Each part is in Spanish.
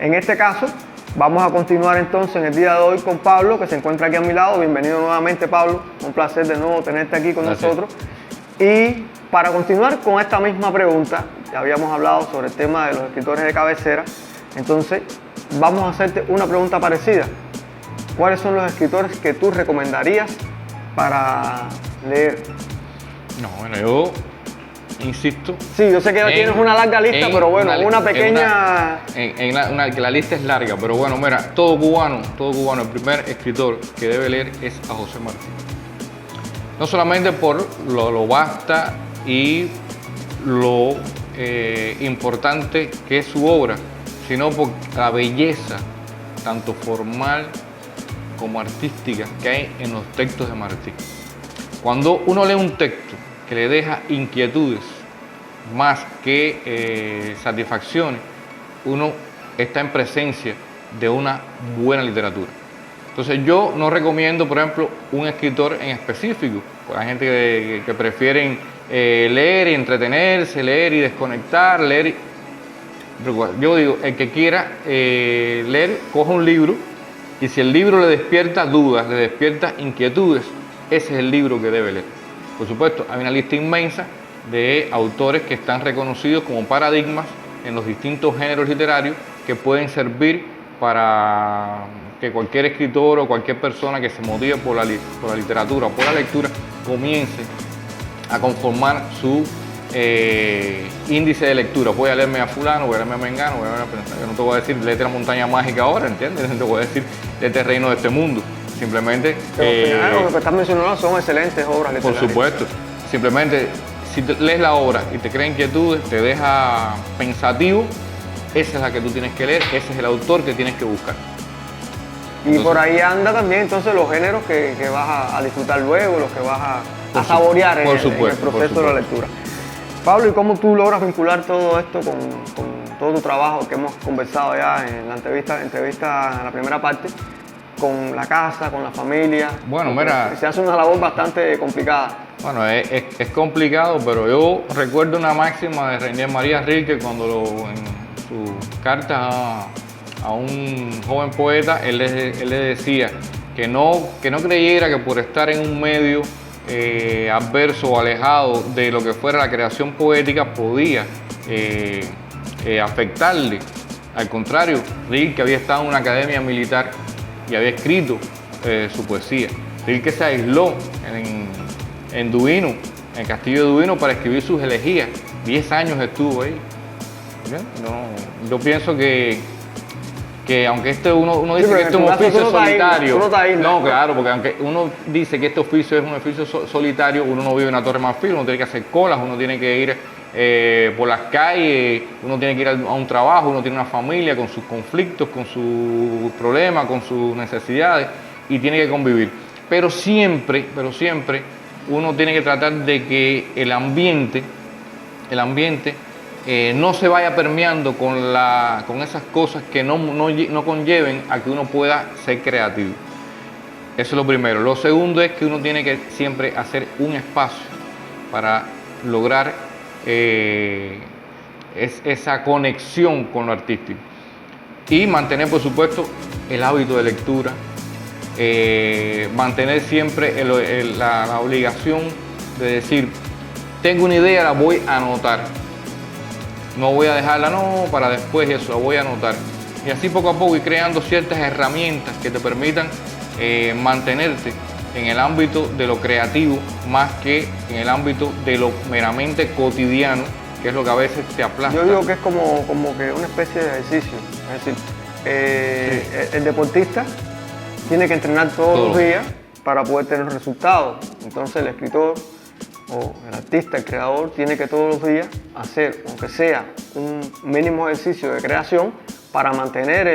En este caso, vamos a continuar entonces en el día de hoy con Pablo, que se encuentra aquí a mi lado. Bienvenido nuevamente, Pablo. Un placer de nuevo tenerte aquí con nosotros. Y para continuar con esta misma pregunta, ya habíamos hablado sobre el tema de los escritores de cabecera. Entonces, vamos a hacerte una pregunta parecida. ¿Cuáles son los escritores que tú recomendarías para leer? No, bueno, yo insisto. Sí, yo sé que tienes una larga lista, pero bueno, una pequeña... La lista es larga, pero bueno, mira, todo cubano, el primer escritor que debe leer es a José Martí. No solamente por lo vasta y lo importante que es su obra, sino por la belleza, tanto formal como artística, que hay en los textos de Martí. Cuando uno lee un texto que le deja inquietudes más que satisfacciones, uno está en presencia de una buena literatura. Entonces yo no recomiendo, por ejemplo, un escritor en específico. Hay gente que prefieren leer y entretenerse, leer y desconectar, Yo digo, el que quiera leer, coja un libro, y si el libro le despierta dudas, le despierta inquietudes, ese es el libro que debe leer. Por supuesto, hay una lista inmensa de autores que están reconocidos como paradigmas en los distintos géneros literarios que pueden servir para que cualquier escritor o cualquier persona que se motive por la literatura o por la lectura comience a conformar su índice de lectura. Voy a leerme a fulano, voy a leerme a mengano, yo no te voy a decir léete la montaña mágica ahora, ¿entiendes? No te voy a decir léete el reino de este mundo. Simplemente... lo que estás mencionando son excelentes obras literarias. Por supuesto. Simplemente, si lees la obra y te crea inquietudes, te deja pensativo, esa es la que tú tienes que leer, ese es el autor que tienes que buscar. Y por ahí anda también entonces los géneros que vas a disfrutar luego, los que vas a saborear en el proceso de la lectura. Pablo, ¿y cómo tú logras vincular todo esto con todo tu trabajo que hemos conversado ya en la entrevista en la primera parte, con la casa, con la familia? Bueno, mira, se hace una labor bastante complicada. Bueno, es complicado, pero yo recuerdo una máxima de Rainier María Rilke cuando en su carta a un joven poeta, él le decía que no creyera que por estar en un medio adverso o alejado de lo que fuera la creación poética podía afectarle. Al contrario, Rilke había estado en una academia militar y había escrito su poesía. Rilke se aisló en Duino, en el castillo de Duino, para escribir sus elegías. 10 años estuvo ahí. No, yo pienso que aunque uno dice que este es un oficio solitario, no, claro, porque aunque uno dice que este oficio es un oficio solitario, uno no vive en una Torre Marfil, uno tiene que hacer colas, uno tiene que ir por las calles, uno tiene que ir a un trabajo, uno tiene una familia con sus conflictos, con sus problemas, con sus necesidades, y tiene que convivir. Pero siempre uno tiene que tratar de que el ambiente no se vaya permeando con esas cosas que no conlleven a que uno pueda ser creativo. Eso es lo primero. Lo segundo es que uno tiene que siempre hacer un espacio para lograr esa conexión con lo artístico. Y mantener, por supuesto, el hábito de lectura. Mantener siempre la obligación de decir, tengo una idea, la voy a anotar. No voy a dejarla para después, eso, la voy a anotar. Y así poco a poco ir creando ciertas herramientas que te permitan mantenerte en el ámbito de lo creativo más que en el ámbito de lo meramente cotidiano, que es lo que a veces te aplasta. Yo digo que es como que una especie de ejercicio. Es decir, el deportista tiene que entrenar todos los días para poder tener resultados. Entonces el escritor o el artista, el creador, tiene que todos los días hacer, aunque sea un mínimo ejercicio de creación, para mantener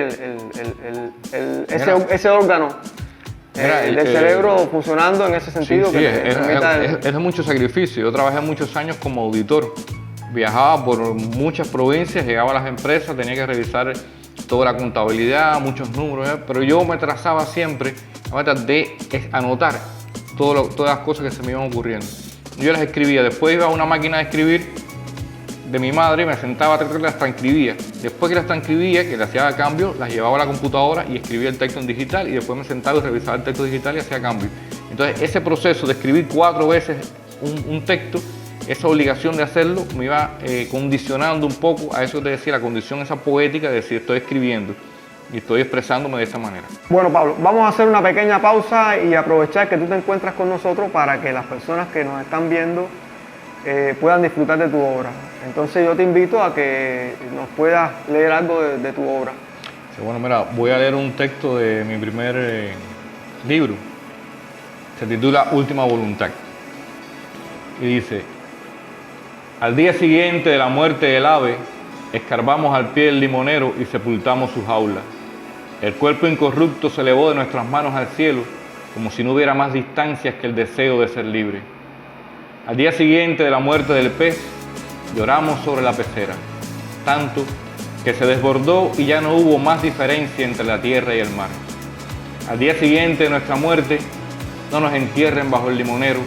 ese órgano del cerebro funcionando en ese sentido. Sí, es de mucho sacrificio. Yo trabajé muchos años como auditor. Viajaba por muchas provincias, llegaba a las empresas, tenía que revisar toda la contabilidad, muchos números, pero yo me trazaba siempre la meta de anotar todas las cosas que se me iban ocurriendo. Yo las escribía, después iba a una máquina de escribir, de mi madre, me sentaba, las transcribía. Después que las transcribía, que le hacía cambio, las llevaba a la computadora y escribía el texto en digital, y después me sentaba y revisaba el texto digital y hacía cambio. Entonces ese proceso de escribir 4 veces un texto, esa obligación de hacerlo me iba condicionando un poco a eso que te decía, la condición esa poética de decir estoy escribiendo y estoy expresándome de esa manera. Bueno, Pablo, vamos a hacer una pequeña pausa y aprovechar que tú te encuentras con nosotros para que las personas que nos están viendo puedan disfrutar de tu obra. Entonces yo te invito a que nos puedas leer algo de tu obra. Sí, bueno, mira, voy a leer un texto de mi primer libro. Se titula Última Voluntad. Y dice: al día siguiente de la muerte del ave, escarbamos al pie del limonero y sepultamos su jaula. El cuerpo incorrupto se elevó de nuestras manos al cielo, como si no hubiera más distancias que el deseo de ser libre. Al día siguiente de la muerte del pez, lloramos sobre la pecera, tanto que se desbordó y ya no hubo más diferencia entre la tierra y el mar. Al día siguiente de nuestra muerte, no nos entierren bajo el limonero,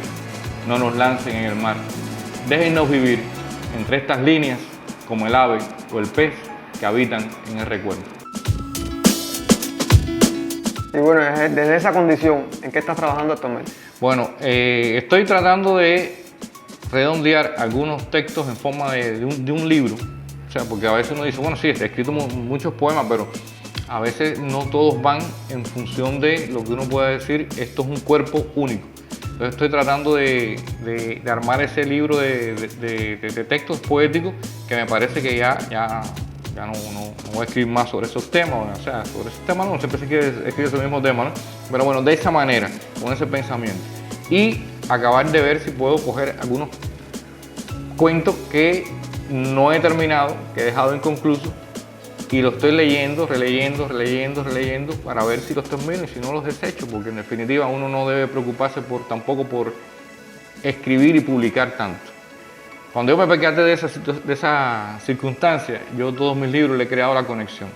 no nos lancen en el mar. Déjennos vivir entre estas líneas como el ave o el pez que habitan en el recuerdo. Y bueno, desde esa condición, ¿en qué estás trabajando actualmente? Bueno, estoy tratando de redondear algunos textos en forma de un libro. O sea, porque a veces uno dice, bueno, sí, he escrito muchos poemas, pero a veces no todos van en función de lo que uno pueda decir, esto es un cuerpo único. Entonces estoy tratando de armar ese libro de textos poéticos que me parece que ya no voy a escribir más sobre esos temas, o sea, sobre esos temas no, siempre se quiere escribir ese mismo tema, ¿no? Pero bueno, de esa manera, con ese pensamiento. Y acabar de ver si puedo coger algunos cuentos que no he terminado, que he dejado inconclusos, y los estoy leyendo, releyendo para ver si los termino y si no los desecho, porque en definitiva uno no debe preocuparse tampoco por escribir y publicar tanto. Cuando yo me percaté de esa circunstancia, yo todos mis libros le he creado la conexión.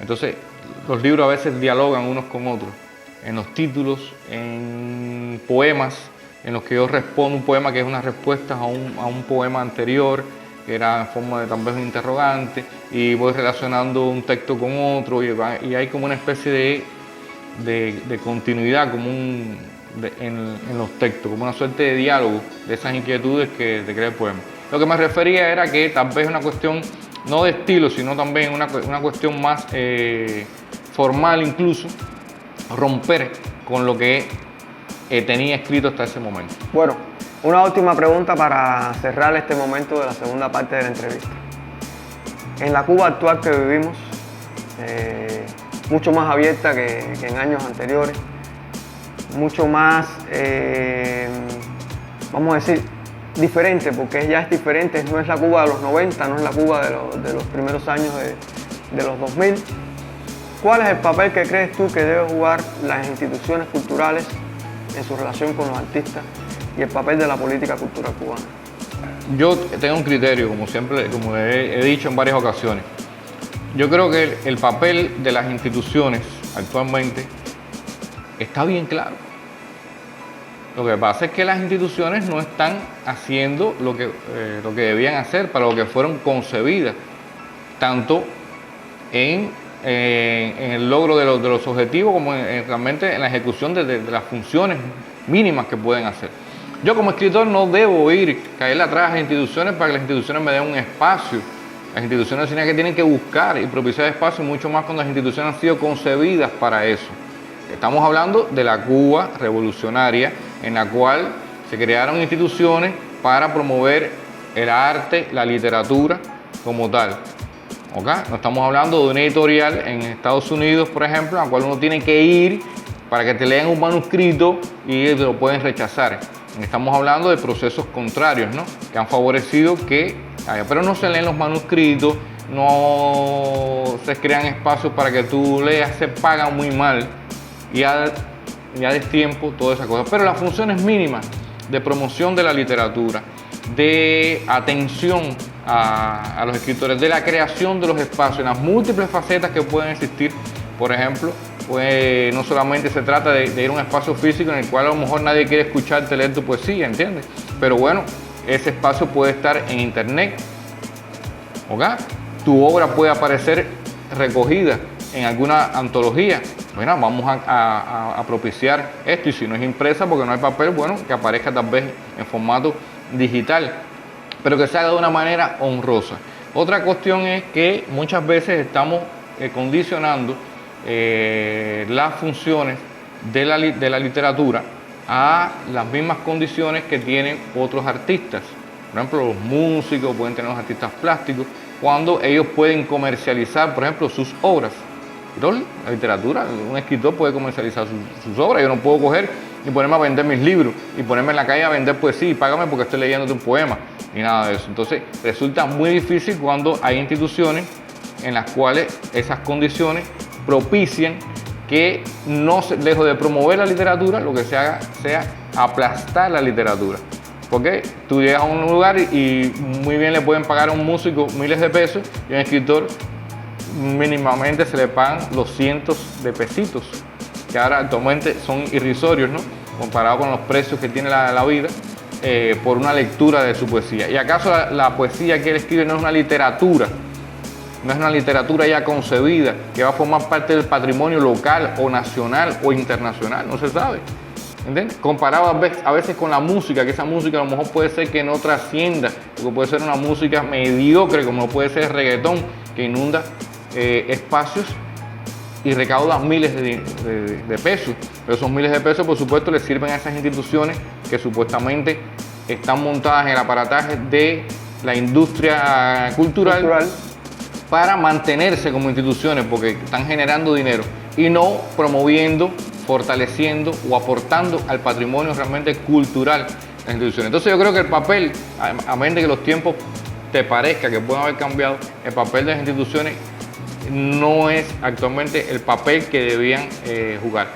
Entonces, los libros a veces dialogan unos con otros, en los títulos, en poemas, en los que yo respondo un poema que es una respuesta a un poema anterior, que era en forma de tal vez un interrogante, y voy relacionando un texto con otro, y hay como una especie de continuidad en los textos, como una suerte de diálogo de esas inquietudes que te crea el poema. Lo que me refería era que tal vez una cuestión no de estilo, sino también una cuestión más formal, incluso romper con lo que tenía escrito hasta ese momento. Bueno, una última pregunta para cerrar este momento de la segunda parte de la entrevista. En la Cuba actual que vivimos, mucho más abierta que en años anteriores, mucho más, vamos a decir, diferente, porque ya es diferente, no es la Cuba de los 90, no es la Cuba de los primeros años de los 2000. ¿Cuál es el papel que crees tú que deben jugar las instituciones culturales en su relación con los artistas y el papel de la política cultural cubana? Yo tengo un criterio, como siempre, como he dicho en varias ocasiones. Yo creo que el papel de las instituciones actualmente está bien claro. Lo que pasa es que las instituciones no están haciendo lo que debían hacer, para lo que fueron concebidas, tanto en el logro de los objetivos como realmente en la ejecución de las funciones mínimas que pueden hacer. Yo como escritor no debo caerle atrás a las instituciones para que las instituciones me den un espacio. Las instituciones tienen que buscar y propiciar espacio, mucho más cuando las instituciones han sido concebidas para eso. Estamos hablando de la Cuba revolucionaria, en la cual se crearon instituciones para promover el arte, la literatura como tal. ¿Okay? No estamos hablando de una editorial en Estados Unidos, por ejemplo, a la cual uno tiene que ir para que te lean un manuscrito y te lo pueden rechazar. Estamos hablando de procesos contrarios, ¿no? Que han favorecido pero no se leen los manuscritos, no se crean espacios para que tú leas, se pagan muy mal. Ya destiempo, todas esas cosas. Pero las funciones mínimas de promoción de la literatura, de atención a los escritores, de la creación de los espacios, en las múltiples facetas que pueden existir, por ejemplo, pues no solamente se trata de ir a un espacio físico en el cual a lo mejor nadie quiere escucharte leer tu poesía, ¿entiendes? Pero bueno, ese espacio puede estar en internet, ¿ok? Tu obra puede aparecer recogida en alguna antología. Bueno, vamos a propiciar esto, y si no es impresa porque no hay papel, bueno, que aparezca tal vez en formato digital, pero que se haga de una manera honrosa. Otra cuestión es que muchas veces estamos condicionando las funciones de la literatura a las mismas condiciones que tienen otros artistas. Por ejemplo, los músicos pueden tener los artistas plásticos, cuando ellos pueden comercializar, por ejemplo, sus obras. Pero la literatura, un escritor puede comercializar sus obras. Yo no puedo coger y ponerme a vender mis libros y ponerme en la calle a vender poesía y págame porque estoy leyéndote un poema, ni nada de eso. Entonces resulta muy difícil cuando hay instituciones en las cuales esas condiciones propician que no se, lejos de promover la literatura, lo que se haga sea aplastar la literatura. Porque tú llegas a un lugar y muy bien le pueden pagar a un músico miles de pesos y a un escritor mínimamente se le pagan los cientos de pesitos, que ahora actualmente son irrisorios, ¿no? Comparado con los precios que tiene la vida por una lectura de su poesía. ¿Y acaso la poesía que él escribe no es una literatura? No es una literatura ya concebida, que va a formar parte del patrimonio local o nacional o internacional, no se sabe. ¿Entiendes? Comparado a veces con la música, que esa música a lo mejor puede ser que no trascienda, porque puede ser una música mediocre, como puede ser el reggaetón, que inunda espacios y recauda miles de pesos. Pero esos miles de pesos, por supuesto, le sirven a esas instituciones que supuestamente están montadas en el aparataje de la industria cultural. Para mantenerse como instituciones, porque están generando dinero y no promoviendo, fortaleciendo o aportando al patrimonio realmente cultural de las instituciones. Entonces yo creo que el papel, a menos de que los tiempos te parezca que pueden haber cambiado, el papel de las instituciones no es actualmente el papel que debían jugar.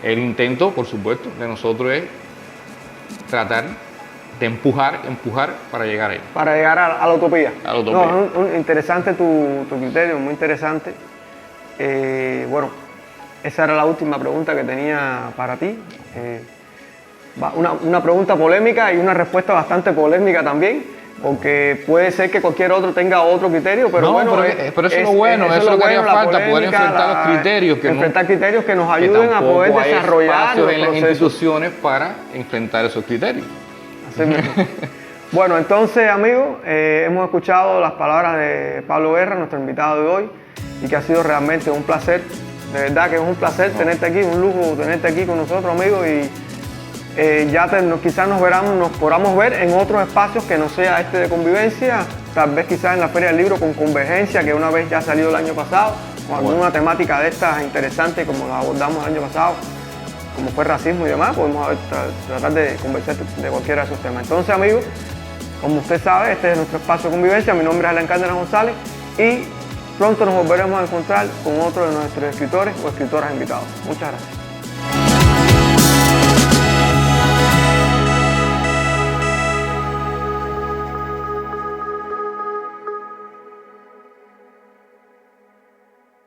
El intento, por supuesto, de nosotros es tratar de empujar para llegar ahí. Para llegar a la utopía. A la utopía. No, interesante tu criterio, muy interesante. Bueno, esa era la última pregunta que tenía para ti. Una pregunta polémica y una respuesta bastante polémica también, porque puede ser que cualquier otro tenga otro criterio, pero no, bueno. Pero eso es lo bueno, eso es lo que haría falta, poder enfrentar los criterios. Enfrentar criterios que nos ayuden a poder desarrollar espacios en las instituciones para enfrentar esos criterios. Bueno, entonces amigos, hemos escuchado las palabras de Pablo Guerra, nuestro invitado de hoy, y que ha sido realmente un placer, de verdad que es un placer tenerte aquí, un lujo tenerte aquí con nosotros, amigos, y quizás nos podamos ver en otros espacios que no sea este de convivencia, tal vez quizás en la Feria del Libro con Convergencia, que una vez ya salió el año pasado, con alguna temática de estas interesante como la abordamos el año pasado, como fue racismo y demás, podemos tratar de conversar de cualquiera de esos temas. Entonces, amigos, como usted sabe, este es nuestro espacio de convivencia. Mi nombre es Alan Cárdenas González y pronto nos volveremos a encontrar con otro de nuestros escritores o escritoras invitados. Muchas gracias.